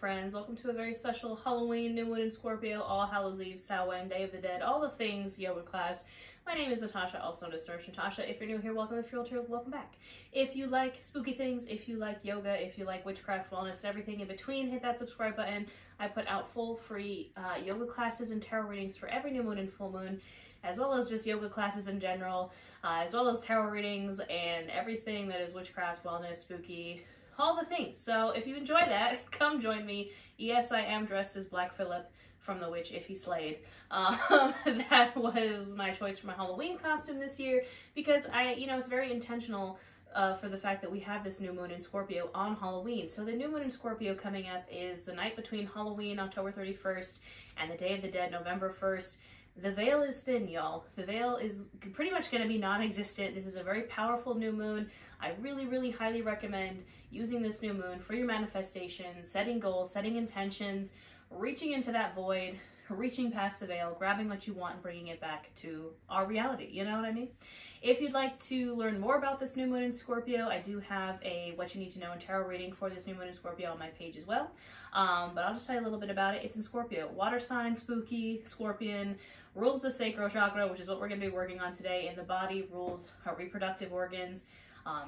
friends. Welcome to a very special Halloween, New Moon in Scorpio, All Hallows Eve, Samhain, Day of the Dead, all the things yoga class. My name is Natasha, also known as Nurse Natasha. If you're new here, welcome. If you're old here, welcome back. If you like spooky things, if you like yoga, if you like witchcraft, wellness, and everything in between, hit that subscribe button. I put out full free yoga classes and tarot readings for every new moon and full moon, as well as just yoga classes in general, as well as tarot readings and everything that is witchcraft, wellness, spooky, all the things. So if you enjoy that, come join me. Yes, I am dressed as Black Phillip from The Witch If He Slayed. That was my choice for my Halloween costume this year because it's very intentional for the fact that we have this new moon in Scorpio on Halloween. So the new moon in Scorpio coming up is the night between Halloween, October 31st, and the Day of the Dead, November 1st. The veil is thin, y'all. The veil is pretty much going to be non-existent. This is a very powerful new moon. I really, really highly recommend using this new moon for your manifestations, setting goals, setting intentions, reaching into that void, reaching past the veil, grabbing what you want and bringing it back to our reality. You know what I mean? If you'd like to learn more about this new moon in Scorpio, I do have a What You Need to Know in Tarot reading for this new moon in Scorpio on my page as well. But I'll just tell you a little bit about it. It's in Scorpio. Water sign, spooky, scorpion, rules the sacral chakra, which is what we're going to be working on today. In the body, rules our reproductive organs,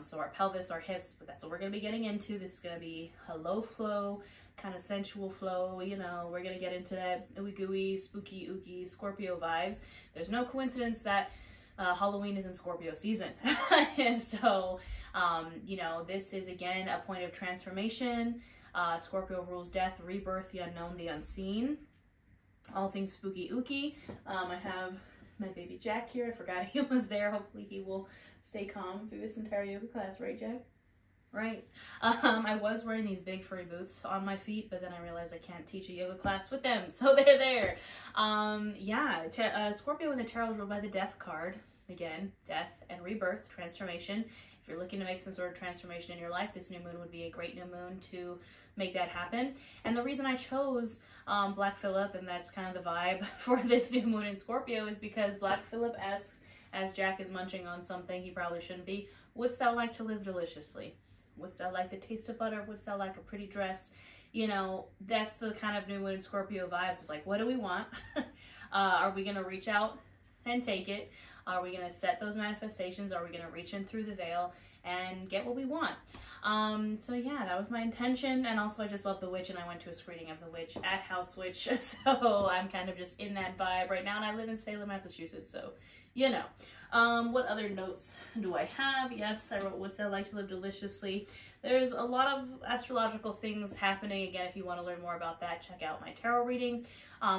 so our pelvis, our hips, but that's what we're going to be getting into. This is going to be a low flow, kind of sensual flow, you know, we're going to get into that ooey gooey, spooky, ooky, Scorpio vibes. There's no coincidence that Halloween is in Scorpio season. And so, this is again a point of transformation. Scorpio rules death, rebirth, the unknown, the unseen. All things spooky, ooky. I have my baby Jack here. I forgot he was there. Hopefully he will stay calm through this entire yoga class, right, Jack? Right. I was wearing these big furry boots on my feet, but then I realized I can't teach a yoga class with them, so they're there. Scorpio in the tarot is ruled by the Death card. Again, death and rebirth, transformation. If you're looking to make some sort of transformation in your life, this new moon would be a great new moon to make that happen. And the reason I chose Black Phillip, and that's kind of the vibe for this new moon in Scorpio, is because Black Phillip asks, as Jack is munching on something he probably shouldn't be, what's that like to live deliciously? What's that like the taste of butter? What's that like a pretty dress? You know, that's the kind of new moon in Scorpio vibes of like, what do we want? Are we going to reach out and take it? Are we going to set those manifestations? Are we going to reach in through the veil and get what we want? So yeah, that was my intention. And also I just love The Witch, and I went to a screening of The Witch at House Witch. So I'm kind of just in that vibe right now. And I live in Salem, Massachusetts. So, you know. What other notes do I have? Yes, I wrote, what's that like to live deliciously? There's a lot of astrological things happening. Again, if you want to learn more about that, check out my tarot reading.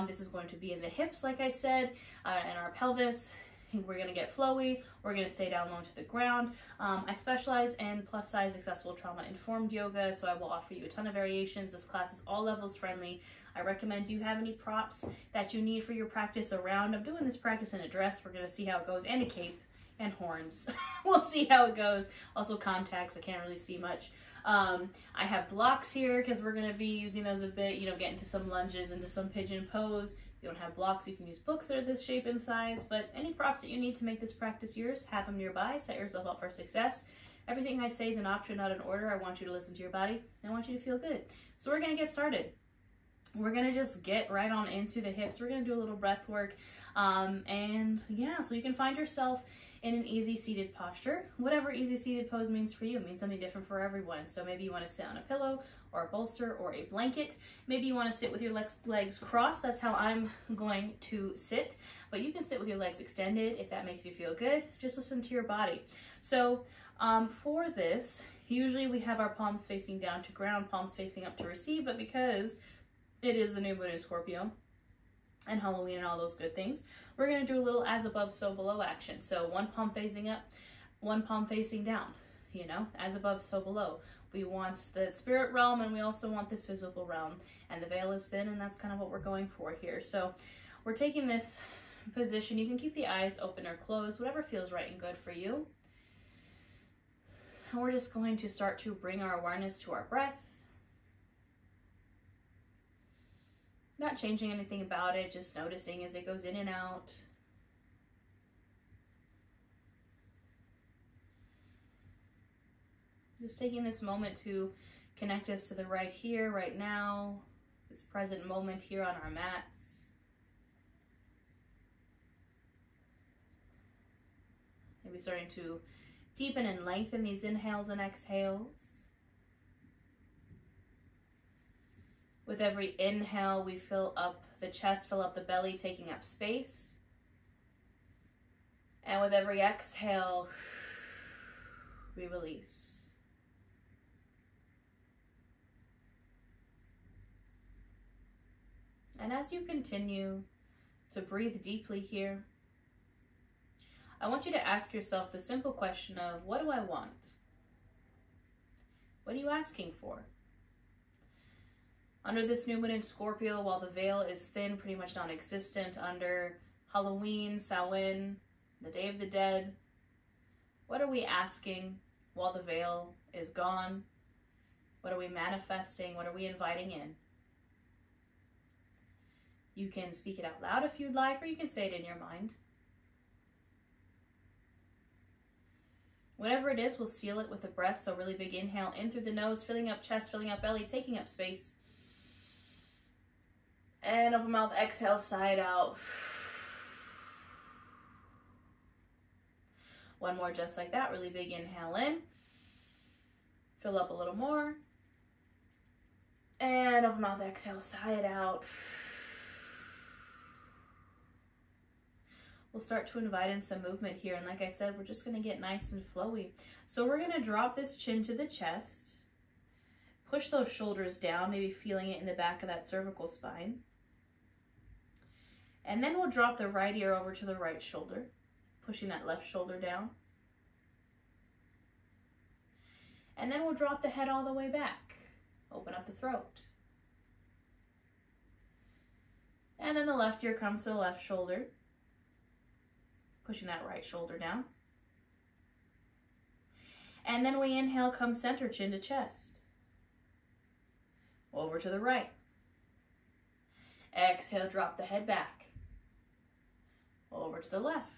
This is going to be in the hips, like I said, and our pelvis. We're going to get flowy. We're going to stay down low to the ground. I specialize in plus size accessible trauma informed yoga, so I will offer you a ton of variations. This class is all levels friendly. I recommend, do you have any props that you need for your practice around? I'm doing this practice in a dress. We're going to see how it goes, and a cape and horns. We'll see how it goes. Also contacts. I can't really see much. I have blocks here because we're going to be using those a bit, get into some lunges, into some pigeon pose. If you don't have blocks, you can use books that are this shape and size, but any props that you need to make this practice yours, have them nearby. Set yourself up for success. Everything I say is an option, not an order. I want you to listen to your body. I want you to feel good. So we're going to get started. We're going to just get right on into the hips. We're going to do a little breath work. So you can find yourself in an easy seated posture. Whatever easy seated pose means for you, it means something different for everyone. So maybe you want to sit on a pillow or a bolster or a blanket. Maybe you want to sit with your legs crossed. That's how I'm going to sit. But you can sit with your legs extended if that makes you feel good. Just listen to your body. So for this, usually we have our palms facing down to ground, palms facing up to receive. But because it is the new moon in Scorpio and Halloween and all those good things, we're going to do a little as above, so below action. So one palm facing up, one palm facing down, as above, so below. We want the spirit realm, and we also want this physical realm, and the veil is thin, and that's kind of what we're going for here. So we're taking this position. You can keep the eyes open or closed, whatever feels right and good for you. And we're just going to start to bring our awareness to our breath. Not changing anything about it, just noticing as it goes in and out. Just taking this moment to connect us to the right here, right now, this present moment here on our mats. Maybe starting to deepen and lengthen these inhales and exhales. With every inhale, we fill up the chest, fill up the belly, taking up space. And with every exhale, we release. And as you continue to breathe deeply here, I want you to ask yourself the simple question of, what do I want? What are you asking for? Under this new moon in Scorpio, while the veil is thin, pretty much non-existent, under Halloween, Samhain, the Day of the Dead, what are we asking while the veil is gone? What are we manifesting? What are we inviting in? You can speak it out loud if you'd like, or you can say it in your mind. Whatever it is, we'll seal it with a breath. So really big inhale in through the nose, filling up chest, filling up belly, taking up space. And open mouth, exhale, side out. One more just like that. Really big inhale in. Fill up a little more. And open mouth, exhale, side out. We'll start to invite in some movement here. And like I said, we're just going to get nice and flowy. So we're going to drop this chin to the chest. Push those shoulders down, maybe feeling it in the back of that cervical spine. And then we'll drop the right ear over to the right shoulder, pushing that left shoulder down. And then we'll drop the head all the way back. Open up the throat. And then the left ear comes to the left shoulder, pushing that right shoulder down. And then we inhale, come center, chin to chest. Over to the right. Exhale, drop the head back. Over to the left.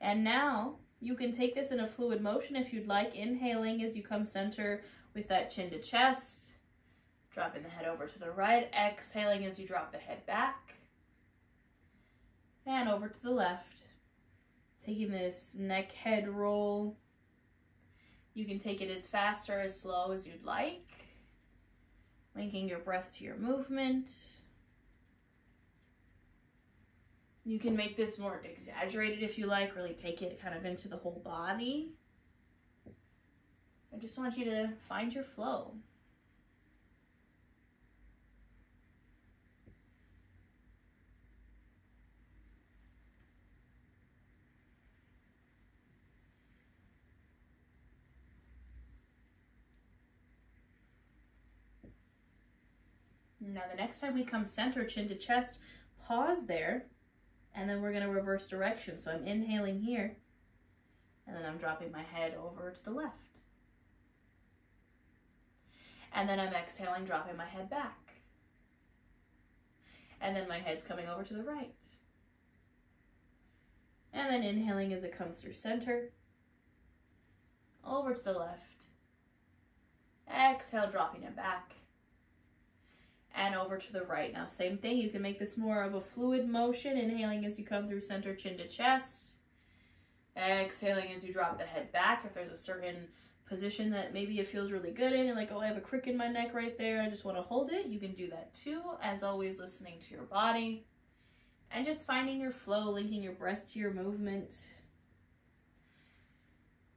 And now you can take this in a fluid motion if you'd like, inhaling as you come center with that chin to chest, dropping the head over to the right, exhaling as you drop the head back, and over to the left. Taking this neck head roll. You can take it as fast or as slow as you'd like, linking your breath to your movement. You can make this more exaggerated if you like, really take it kind of into the whole body. I just want you to find your flow. Now the next time we come center, chin to chest, pause there, and then we're going to reverse direction. So I'm inhaling here, and then I'm dropping my head over to the left. And then I'm exhaling, dropping my head back. And then my head's coming over to the right. And then inhaling as it comes through center, over to the left. Exhale, dropping it back. And over to the right. Now, same thing. You can make this more of a fluid motion. Inhaling as you come through center, chin to chest. Exhaling as you drop the head back. If there's a certain position that maybe it feels really good in, you're like, oh, I have a crick in my neck right there, I just want to hold it. You can do that too. As always, listening to your body. And just finding your flow, linking your breath to your movement.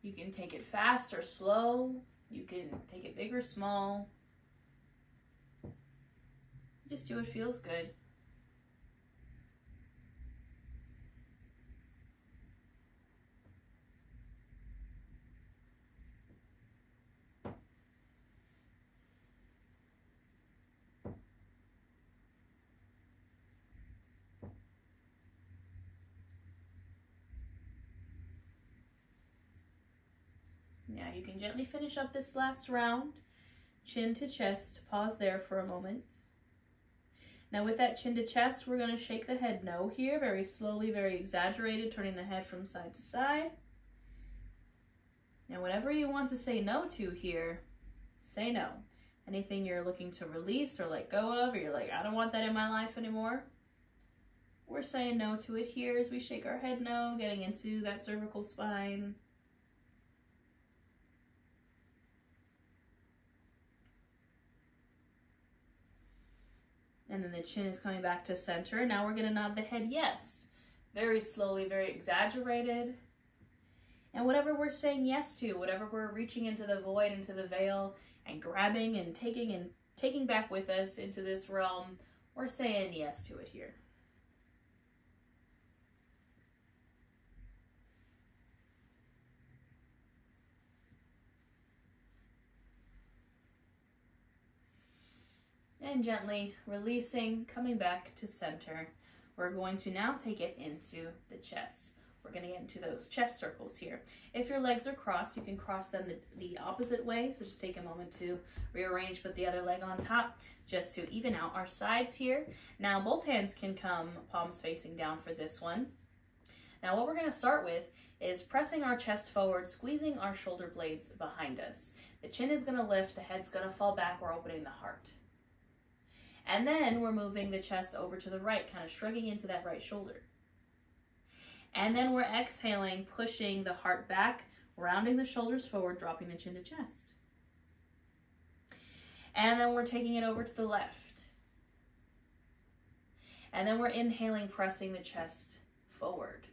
You can take it fast or slow. You can take it big or small. Just do what feels good. Now you can gently finish up this last round. Chin to chest. Pause there for a moment. Now with that chin to chest, we're going to shake the head no here, very slowly, very exaggerated, turning the head from side to side. Now whatever you want to say no to here, say no. Anything you're looking to release or let go of, or you're like, I don't want that in my life anymore. We're saying no to it here as we shake our head no, getting into that cervical spine. And then the chin is coming back to center. Now we're going to nod the head yes. Very slowly, very exaggerated. And whatever we're saying yes to, whatever we're reaching into the void, into the veil, and grabbing and taking back with us into this realm, we're saying yes to it here. And gently releasing, coming back to center. We're going to now take it into the chest. We're going to get into those chest circles here. If your legs are crossed, you can cross them the opposite way. So just take a moment to rearrange, put the other leg on top just to even out our sides here. Now both hands can come palms facing down for this one. Now what we're going to start with is pressing our chest forward, squeezing our shoulder blades behind us. The chin is going to lift, the head's going to fall back, we're opening the heart. And then we're moving the chest over to the right, kind of shrugging into that right shoulder. And then we're exhaling, pushing the heart back, rounding the shoulders forward, dropping the chin to chest. And then we're taking it over to the left. And then we're inhaling, pressing the chest forward.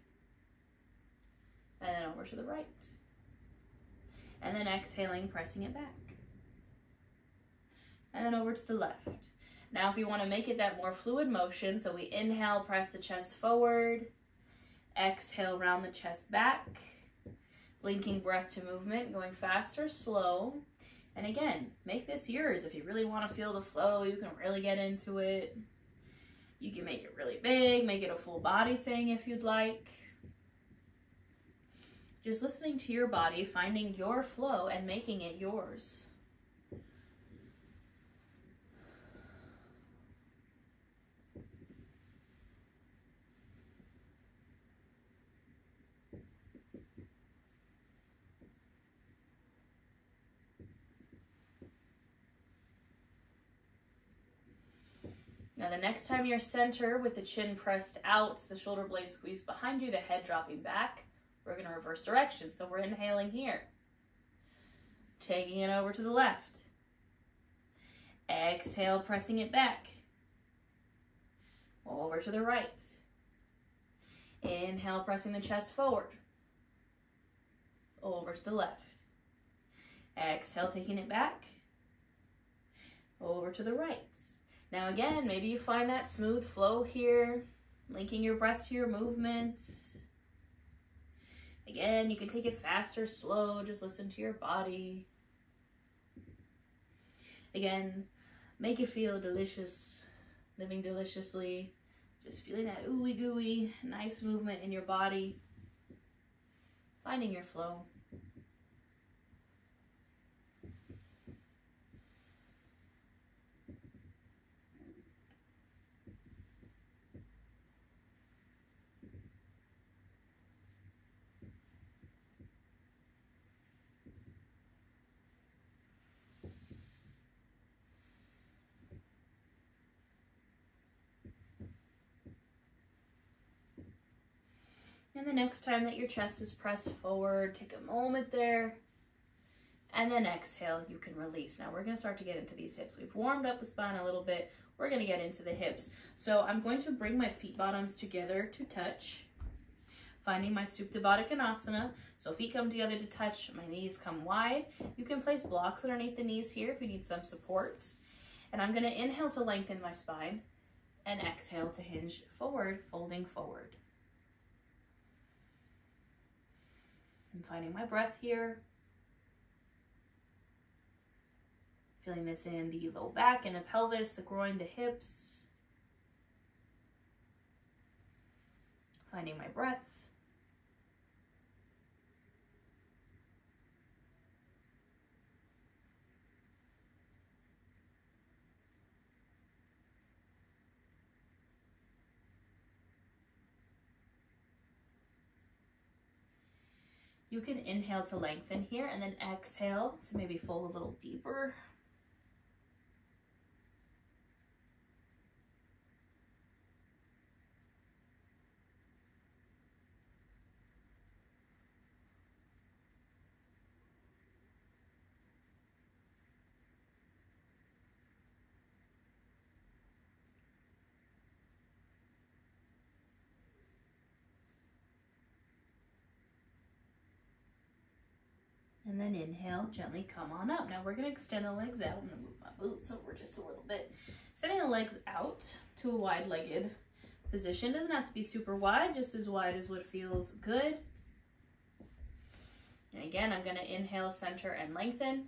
And then over to the right. And then exhaling, pressing it back. And then over to the left. Now, if you want to make it that more fluid motion, so we inhale, press the chest forward, exhale, round the chest back, linking breath to movement, going fast or slow. And again, make this yours. If you really want to feel the flow, you can really get into it. You can make it really big, make it a full body thing if you'd like. Just listening to your body, finding your flow and making it yours. Now the next time you're center with the chin pressed out, the shoulder blades squeezed behind you, the head dropping back, we're going to reverse direction. So we're inhaling here. Taking it over to the left. Exhale, pressing it back. Over to the right. Inhale, pressing the chest forward. Over to the left. Exhale, taking it back. Over to the right. Now again, maybe you find that smooth flow here, linking your breath to your movements. Again, you can take it fast or slow, just listen to your body. Again, make it feel delicious, living deliciously, just feeling that ooey gooey, nice movement in your body, finding your flow. And the next time that your chest is pressed forward, take a moment there, and then exhale, you can release. Now we're going to start to get into these hips. We've warmed up the spine a little bit. We're going to get into the hips. So I'm going to bring my feet bottoms together to touch, finding my Supta Baddha Konasana. So feet come together to touch, my knees come wide. You can place blocks underneath the knees here if you need some support. And I'm going to inhale to lengthen my spine and exhale to hinge forward, folding forward. I'm finding my breath here. Feeling this in the low back and the pelvis, the groin, the hips. Finding my breath. You can inhale to lengthen here and then exhale to maybe fold a little deeper. And then inhale, gently come on up. Now we're gonna extend the legs out. I'm gonna move my boots over just a little bit. Extending the legs out to a wide-legged position. Doesn't have to be super wide, just as wide as what feels good. And again, I'm gonna inhale, center, and lengthen.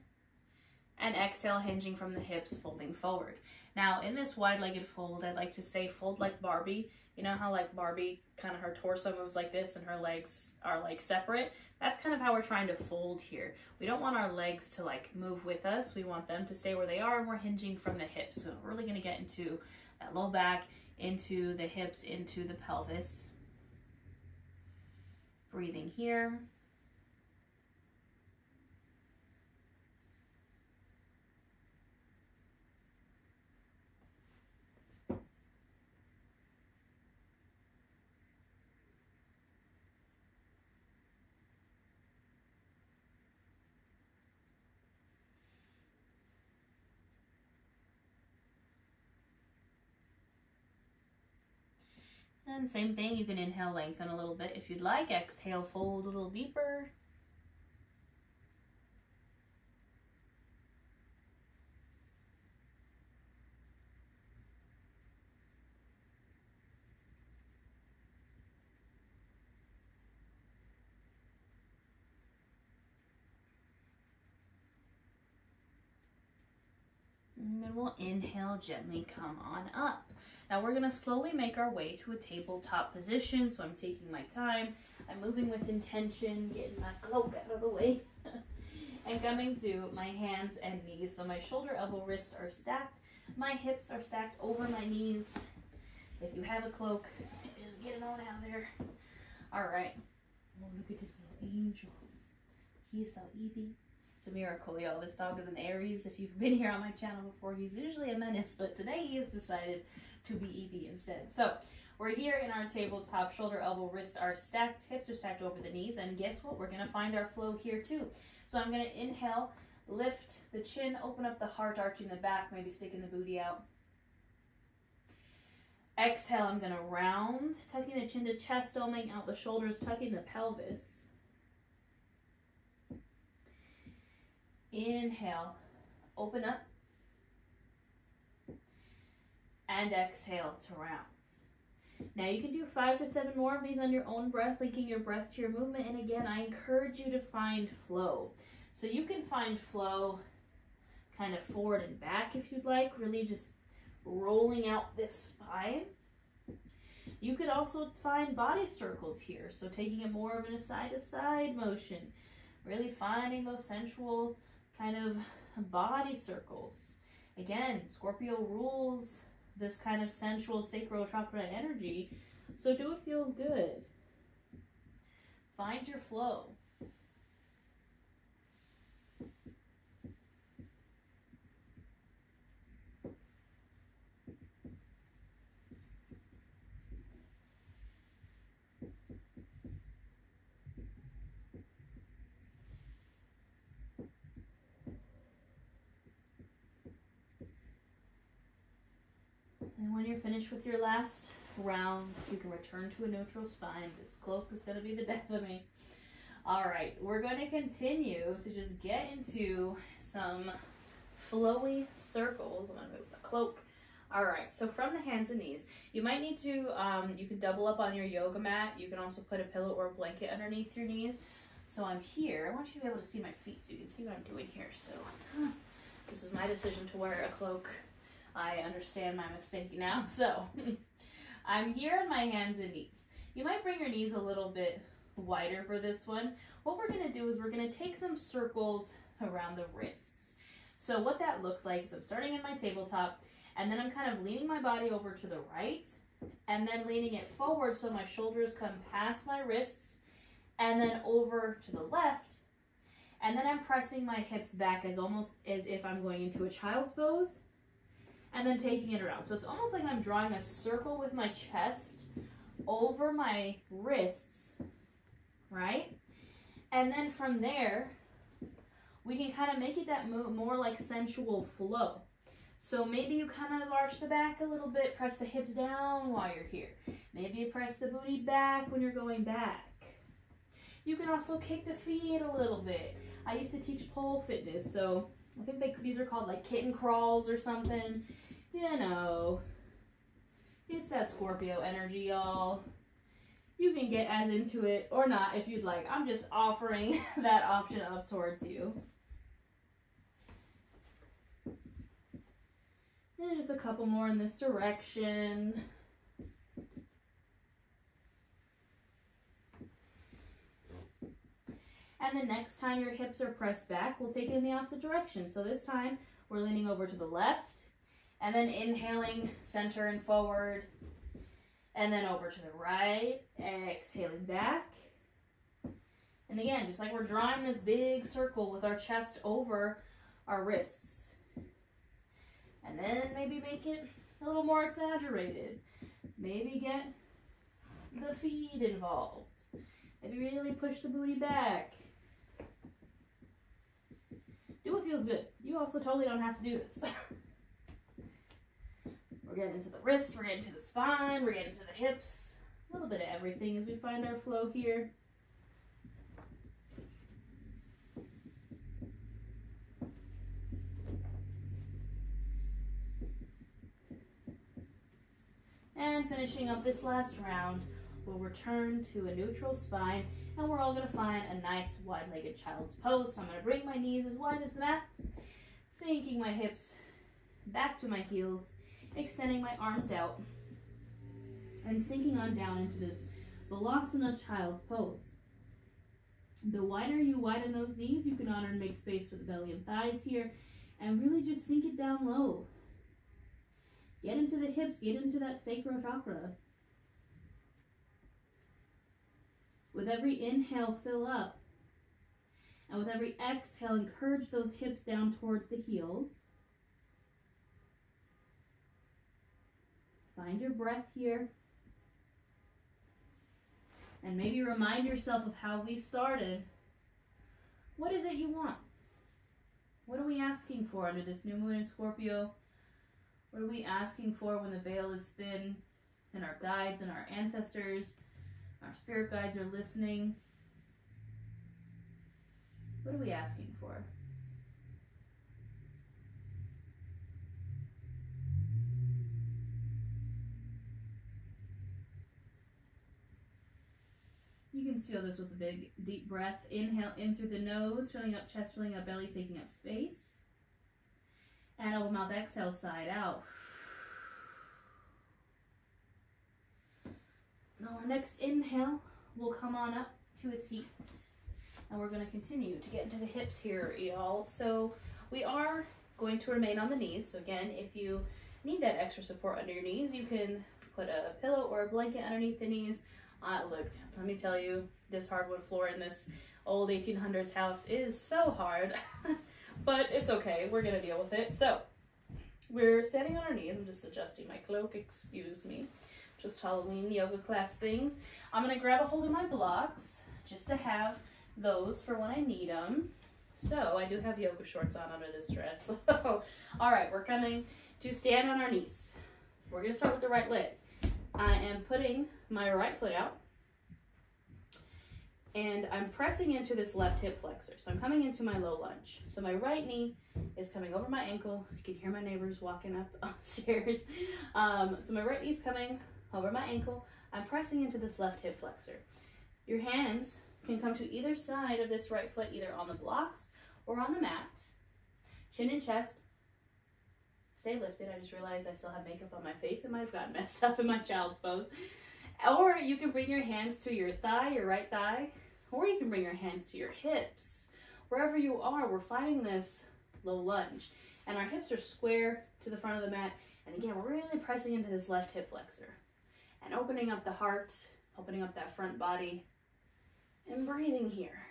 And exhale, hinging from the hips, folding forward. Now, in this wide-legged fold, I like to say fold like Barbie. You know how like Barbie, kind of her torso moves like this and her legs are like separate? That's kind of how we're trying to fold here. We don't want our legs to like move with us. We want them to stay where they are, and we're hinging from the hips. So we're really gonna get into that low back, into the hips, into the pelvis. Breathing here. And same thing, you can inhale, lengthen a little bit if you'd like. Exhale, fold a little deeper. And then we'll inhale, gently come on up. Now we're gonna slowly make our way to a tabletop position. So I'm taking my time. I'm moving with intention, getting my cloak out of the way. And coming to my hands and knees. So my shoulder, elbow, wrist are stacked. My hips are stacked over my knees. If you have a cloak, just get it on out there. All right. Oh, look at this little angel. He is so eepy. It's a miracle, y'all. This dog is an Aries. If you've been here on my channel before, he's usually a menace, but today he has decided to be eepy instead. So we're here in our tabletop. Shoulder, elbow, wrist are stacked. Hips are stacked over the knees. And guess what? We're going to find our flow here too. So I'm going to inhale, lift the chin, open up the heart, arching the back, maybe sticking the booty out. Exhale, I'm going to round, tucking the chin to chest, doming out the shoulders, tucking the pelvis. Inhale, open up, and exhale to round. Now you can do 5 to 7 more of these on your own breath, linking your breath to your movement. And again, I encourage you to find flow. So you can find flow kind of forward and back if you'd like, really just rolling out this spine. You could also find body circles here. So taking it more of in a side-to-side motion, really finding those sensual kind of body circles. Again, Scorpio rules this kind of sensual sacral-chakra energy, so do what feels good. Find your flow. And when you're finished with your last round, you can return to a neutral spine. This cloak is going to be the death of me. All right, we're going to continue to just get into some flowy circles. I'm going to move the cloak. All right, so from the hands and knees, you might need to, you can double up on your yoga mat. You can also put a pillow or a blanket underneath your knees. So I'm here. I want you to be able to see my feet so you can see what I'm doing here. So this was my decision to wear a cloak. I understand my mistake now. So I'm here on my hands and knees. You might bring your knees a little bit wider for this one. What we're going to do is we're going to take some circles around the wrists. So what that looks like is I'm starting in my tabletop, and then I'm kind of leaning my body over to the right, and then leaning it forward so my shoulders come past my wrists, and then over to the left, and then I'm pressing my hips back as almost as if I'm going into a child's pose, and then taking it around. So it's almost like I'm drawing a circle with my chest over my wrists, right? And then from there, we can kind of make it that more like sensual flow. So maybe you kind of arch the back a little bit, press the hips down while you're here. Maybe you press the booty back when you're going back. You can also kick the feet a little bit. I used to teach pole fitness, so I think these are called like kitten crawls or something. You know, it's that Scorpio energy, y'all. You can get as into it or not if you'd like. I'm just offering that option up towards you. And just a couple more in this direction. And the next time your hips are pressed back, we'll take it in the opposite direction. So this time we're leaning over to the left and then inhaling center and forward and then over to the right, exhaling back. And again, just like we're drawing this big circle with our chest over our wrists. And then maybe make it a little more exaggerated. Maybe get the feet involved. Maybe really push the booty back. Do what feels good. You also totally don't have to do this. We're getting into the wrists, we're getting to the spine, we're getting to the hips. A little bit of everything as we find our flow here. And finishing up this last round, we'll return to a neutral spine, and we're all going to find a nice wide-legged child's pose. So I'm going to bring my knees as wide as the mat, sinking my hips back to my heels, extending my arms out, and sinking on down into this Balasana child's pose. The wider you widen those knees, you can honor and make space for the belly and thighs here, and really just sink it down low. Get into the hips, get into that sacral chakra. With every inhale, fill up. And with every exhale, encourage those hips down towards the heels. Find your breath here. And maybe remind yourself of how we started. What is it you want? What are we asking for under this new moon in Scorpio? What are we asking for when the veil is thin and our guides and our ancestors, our spirit guides are listening? What are we asking for? You can seal this with a big, deep breath. Inhale in through the nose, filling up chest, filling up belly, taking up space. And open mouth, exhale, side out. Now our next inhale will come on up to a seat. And we're going to continue to get into the hips here, y'all. So we are going to remain on the knees. So again, if you need that extra support under your knees, you can put a pillow or a blanket underneath the knees. Look, let me tell you, this hardwood floor in this old 1800s house is so hard. But it's okay, we're gonna deal with it. So, we're standing on our knees. I'm just adjusting my cloak, excuse me. Just Halloween yoga class things. I'm gonna grab a hold of my blocks, just to have those for when I need them. So, I do have yoga shorts on under this dress. Alright, we're coming to stand on our knees. We're gonna start with the right leg. I am putting my right foot out. And I'm pressing into this left hip flexor. So I'm coming into my low lunge. So my right knee is coming over my ankle. You can hear my neighbors walking up upstairs. So my right knee is coming over my ankle. I'm pressing into this left hip flexor. Your hands can come to either side of this right foot, either on the blocks or on the mat. Chin and chest. Stay lifted. I just realized I still have makeup on my face. It might have gotten messed up in my child's pose. Or you can bring your hands to your thigh, your right thigh. Or you can bring your hands to your hips. Wherever you are, we're finding this low lunge. And our hips are square to the front of the mat. And again, we're really pressing into this left hip flexor. And opening up the heart, opening up that front body. And breathing here.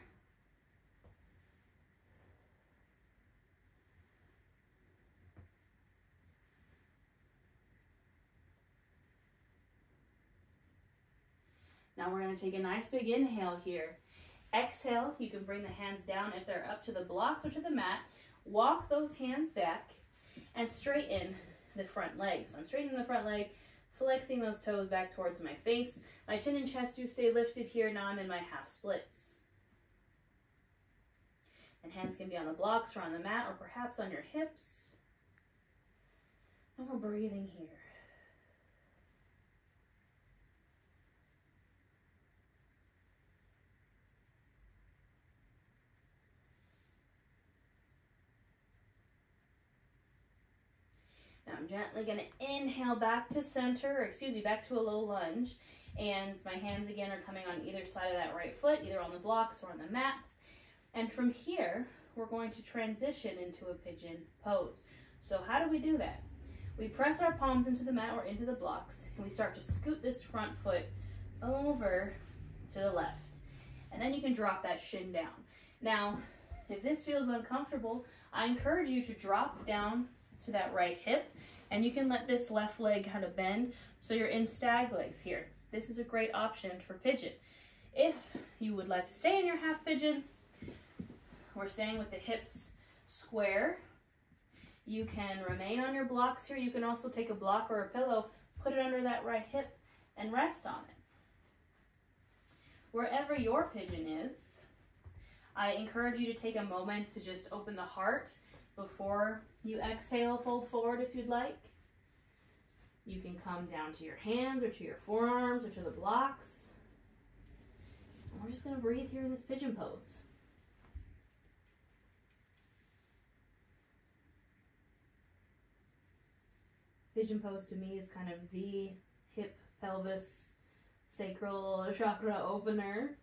Now we're going to take a nice big inhale here. Exhale, you can bring the hands down if they're up to the blocks or to the mat. Walk those hands back and straighten the front leg. So I'm straightening the front leg, flexing those toes back towards my face. My chin and chest do stay lifted here. Now I'm in my half splits. And hands can be on the blocks or on the mat or perhaps on your hips. And we're breathing here. Now I'm gently going to inhale back to center, or excuse me, back to a low lunge. And my hands again are coming on either side of that right foot, either on the blocks or on the mats. And from here, we're going to transition into a pigeon pose. So how do we do that? We press our palms into the mat or into the blocks, and we start to scoot this front foot over to the left. And then you can drop that shin down. Now, if this feels uncomfortable, I encourage you to drop down to that right hip, and you can let this left leg kind of bend so you're in stag legs here. This is a great option for pigeon. If you would like to stay in your half pigeon, we're staying with the hips square. You can remain on your blocks here. You can also take a block or a pillow, put it under that right hip, and rest on it. Wherever your pigeon is, I encourage you to take a moment to just open the heart before you exhale, fold forward if you'd like. You can come down to your hands or to your forearms or to the blocks. And we're just going to breathe here in this pigeon pose. Pigeon pose to me is kind of the hip, pelvis, sacral chakra opener.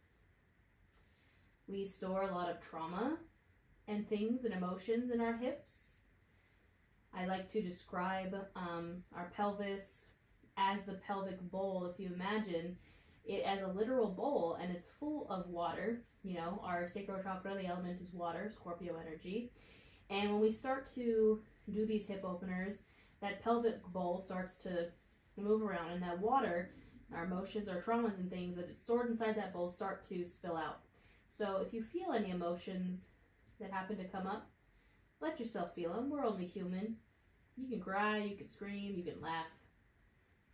We store a lot of trauma and things and emotions in our hips. I like to describe our pelvis as the pelvic bowl. If you imagine it as a literal bowl and it's full of water, you know, our sacral chakra, the element is water, Scorpio energy. And when we start to do these hip openers, that pelvic bowl starts to move around, and that water, our emotions, our traumas and things that it's stored inside that bowl start to spill out. So if you feel any emotions that happen to come up, let yourself feel them. We're only human. You can cry, you can scream, you can laugh.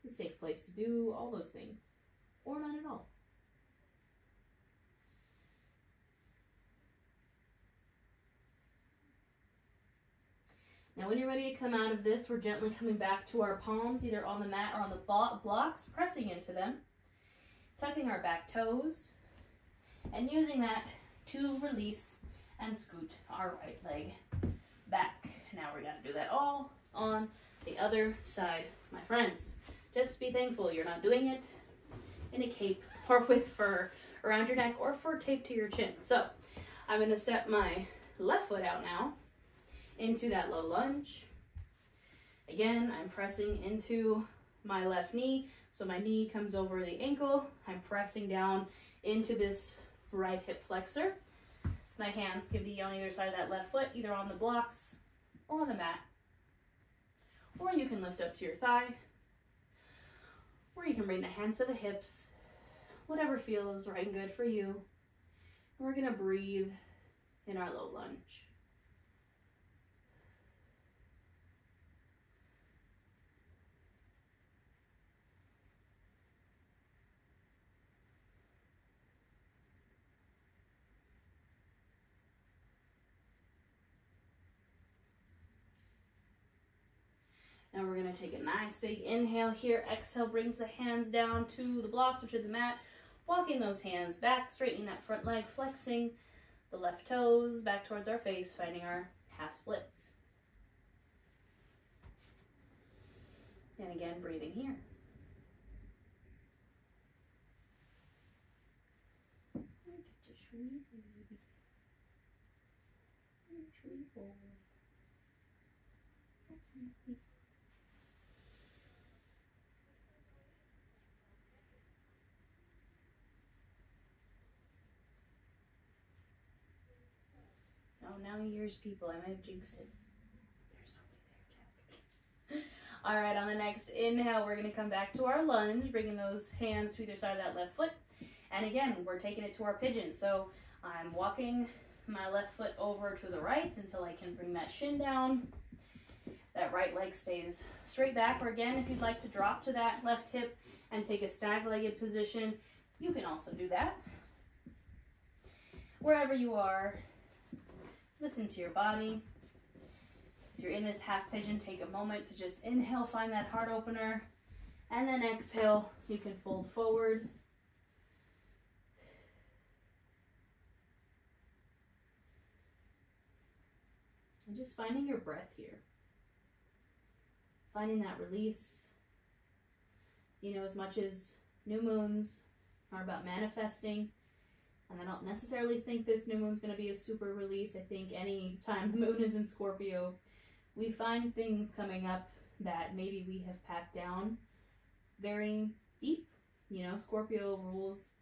It's a safe place to do all those things, or none at all. Now when you're ready to come out of this, we're gently coming back to our palms, either on the mat or on the blocks, pressing into them, tucking our back toes, and using that to release and scoot our right leg back. Now we're going to do that all on the other side, my friends. Just be thankful you're not doing it in a cape or with fur around your neck or fur taped to your chin. So I'm going to step my left foot out now into that low lunge. Again, I'm pressing into my left knee, so my knee comes over the ankle. I'm pressing down into this right hip flexor. My hands can be on either side of that left foot, either on the blocks or on the mat. Or you can lift up to your thigh, or you can bring the hands to the hips, whatever feels right and good for you. And we're gonna breathe in our low lunge. Now we're going to take a nice big inhale here. Exhale brings the hands down to the blocks or to the mat. Walking those hands back, straightening that front leg, flexing the left toes back towards our face, finding our half splits. And again, breathing here. Oh, now he hears people. I might have jinxed it. There's nobody there, Jack. All right, on the next inhale, we're going to come back to our lunge, bringing those hands to either side of that left foot. And again, we're taking it to our pigeon. So I'm walking my left foot over to the right until I can bring that shin down. That right leg stays straight back. Or again, if you'd like to drop to that left hip and take a stag-legged position, you can also do that. Wherever you are, Listen to your body. If you're in this half pigeon, take a moment to just inhale, find that heart opener, and then exhale, you can fold forward. And just finding your breath here. Finding that release. You know, as much as new moons are about manifesting, and I don't necessarily think this new moon's going to be a super release. I think any time the moon is in Scorpio, we find things coming up that maybe we have packed down very deep. You know, Scorpio rules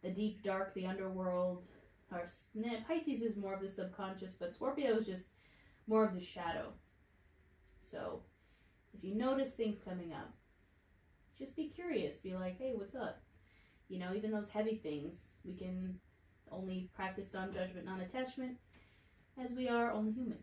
the deep, dark, the underworld. Pisces is more of the subconscious, but Scorpio is just more of the shadow. So if you notice things coming up, just be curious. Be like, hey, what's up? You know, even those heavy things, we can only practice non-judgment, non-attachment, as we are only human.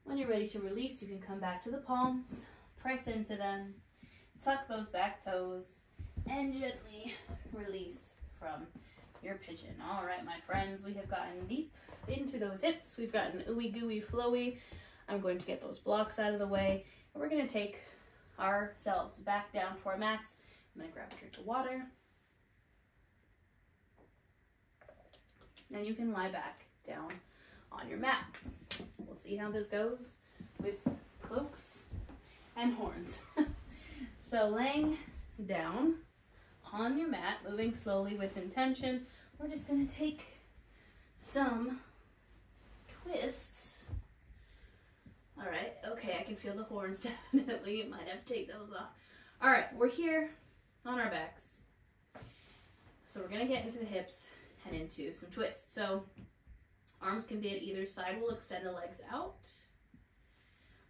When you're ready to release, you can come back to the palms, press into them, tuck those back toes, and gently release from your pigeon. All right, my friends, we have gotten deep into those hips. We've gotten ooey gooey flowy. I'm going to get those blocks out of the way, and we're going to take ourselves back down to our mats. I'm going to grab a drink of water. Now you can lie back down on your mat. We'll see how this goes with cloaks and horns. So laying down on your mat, moving slowly with intention, we're just going to take some twists. All right, okay, I can feel the horns definitely. It might have to take those off. All right, we're here on our backs. So we're going to get into the hips and into some twists. So arms can be at either side. We'll extend the legs out.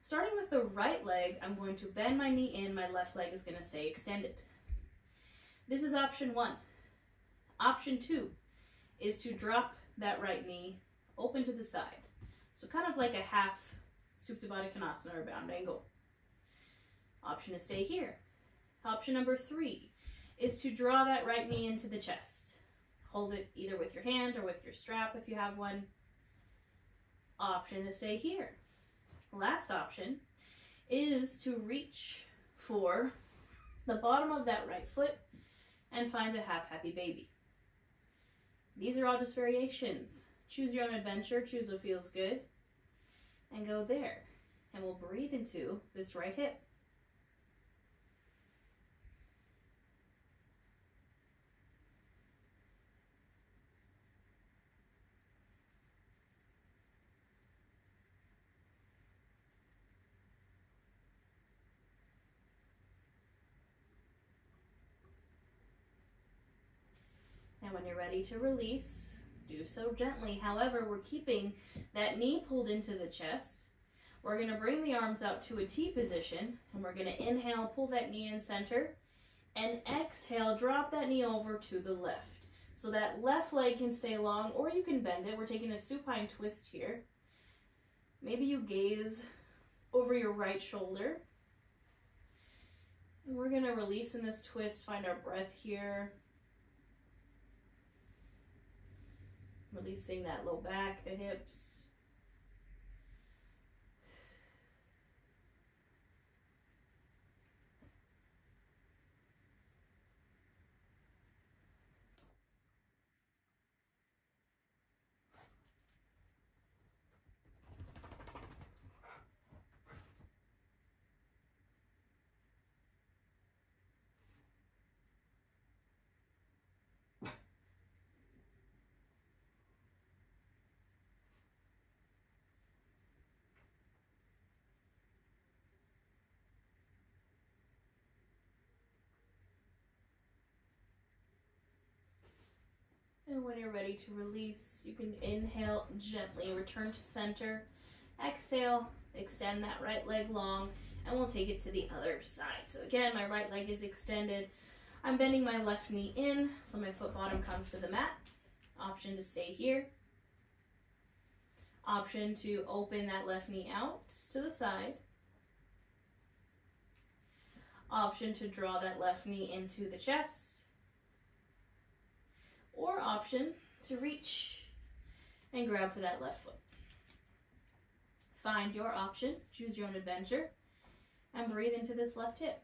Starting with the right leg, I'm going to bend my knee in. My left leg is going to stay extended. This is option 1. Option 2 is to drop that right knee open to the side. So kind of like a half Supta Baddha Konasana or bound angle. Option to stay here. Option number 3 is to draw that right knee into the chest. Hold it either with your hand or with your strap if you have one. Option to stay here. Last option is to reach for the bottom of that right foot and find a half happy baby. These are all just variations. Choose your own adventure, choose what feels good, and go there. And we'll breathe into this right hip. And when you're ready to release, do so gently. However, we're keeping that knee pulled into the chest. We're going to bring the arms out to a T position, and we're going to inhale, pull that knee in center, and exhale, drop that knee over to the left. So that left leg can stay long, or you can bend it. We're taking a supine twist here. Maybe you gaze over your right shoulder. And we're going to release in this twist, find our breath here. Releasing that low back, the hips. And when you're ready to release, you can inhale gently, return to center. Exhale, extend that right leg long, and we'll take it to the other side. So again, my right leg is extended. I'm bending my left knee in, so my foot bottom comes to the mat. Option to stay here. Option to open that left knee out to the side. Option to draw that left knee into the chest. Or option to reach and grab for that left foot. Find your option, choose your own adventure, and breathe into this left hip.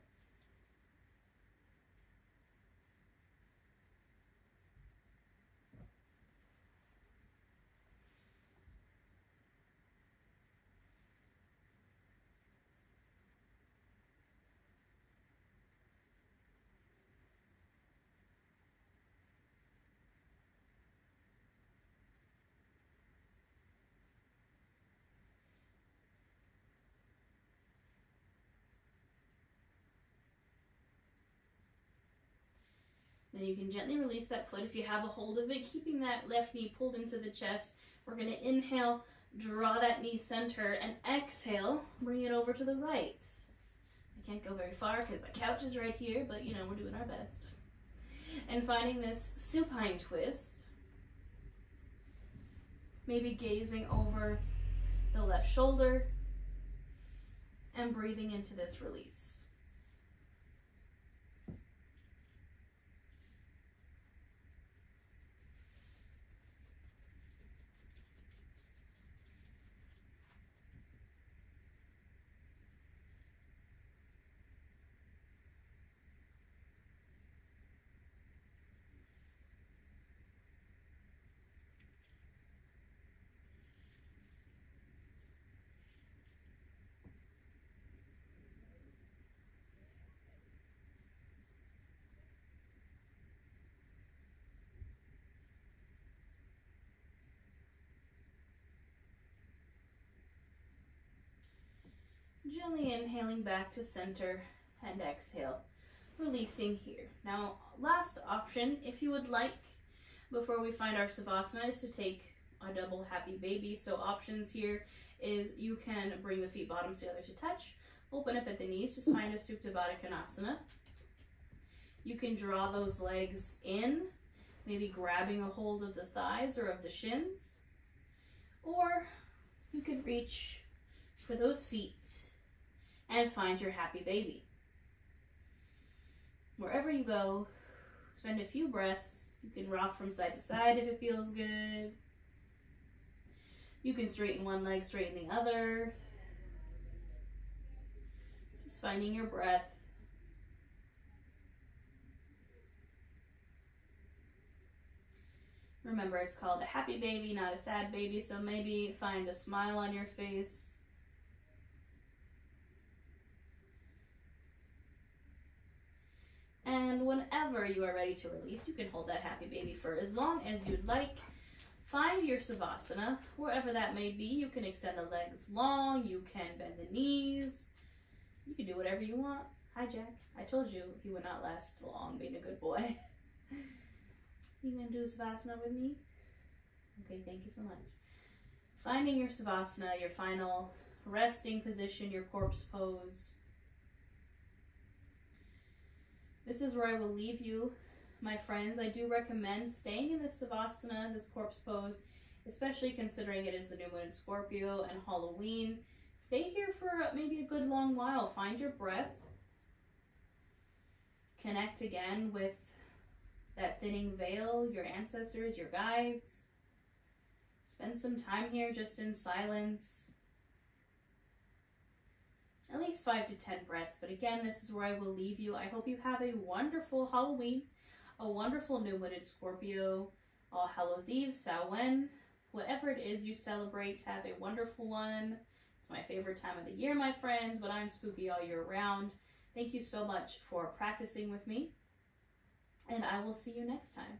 Then you can gently release that foot if you have a hold of it, keeping that left knee pulled into the chest. We're going to inhale, draw that knee center, and exhale, bring it over to the right. I can't go very far because my couch is right here, but you know, we're doing our best. And finding this supine twist, maybe gazing over the left shoulder and breathing into this release. Gently inhaling back to center and exhale, releasing here. Now, last option, if you would like, before we find our Savasana, is to take a double happy baby. So options here is you can bring the feet bottoms together to touch, open up at the knees, just find a Supta Baddha Konasana. You can draw those legs in, maybe grabbing a hold of the thighs or of the shins, or you could reach for those feet and find your happy baby. Wherever you go, spend a few breaths. You can rock from side to side if it feels good. You can straighten one leg, straighten the other. Just finding your breath. Remember, it's called a happy baby, not a sad baby, so maybe find a smile on your face. And whenever you are ready to release, you can hold that happy baby for as long as you'd like. Find your Savasana, wherever that may be. You can extend the legs long, you can bend the knees. You can do whatever you want. Hi, Jack. I told you he would not last long being a good boy. You gonna do Savasana with me? Okay, thank you so much. Finding your Savasana, your final resting position, your corpse pose. This is where I will leave you, my friends. I do recommend staying in this Savasana, this corpse pose, especially considering it is the new moon in Scorpio and Halloween. Stay here for maybe a good long while. Find your breath. Connect again with that thinning veil, your ancestors, your guides. Spend some time here just in silence. At least 5 to 10 breaths. But again, this is where I will leave you. I hope you have a wonderful Halloween, a wonderful new moon in Scorpio, All Hallows Eve, Samhain, whatever it is you celebrate, have a wonderful one. It's my favorite time of the year, my friends, but I'm spooky all year round. Thank you so much for practicing with me, and I will see you next time.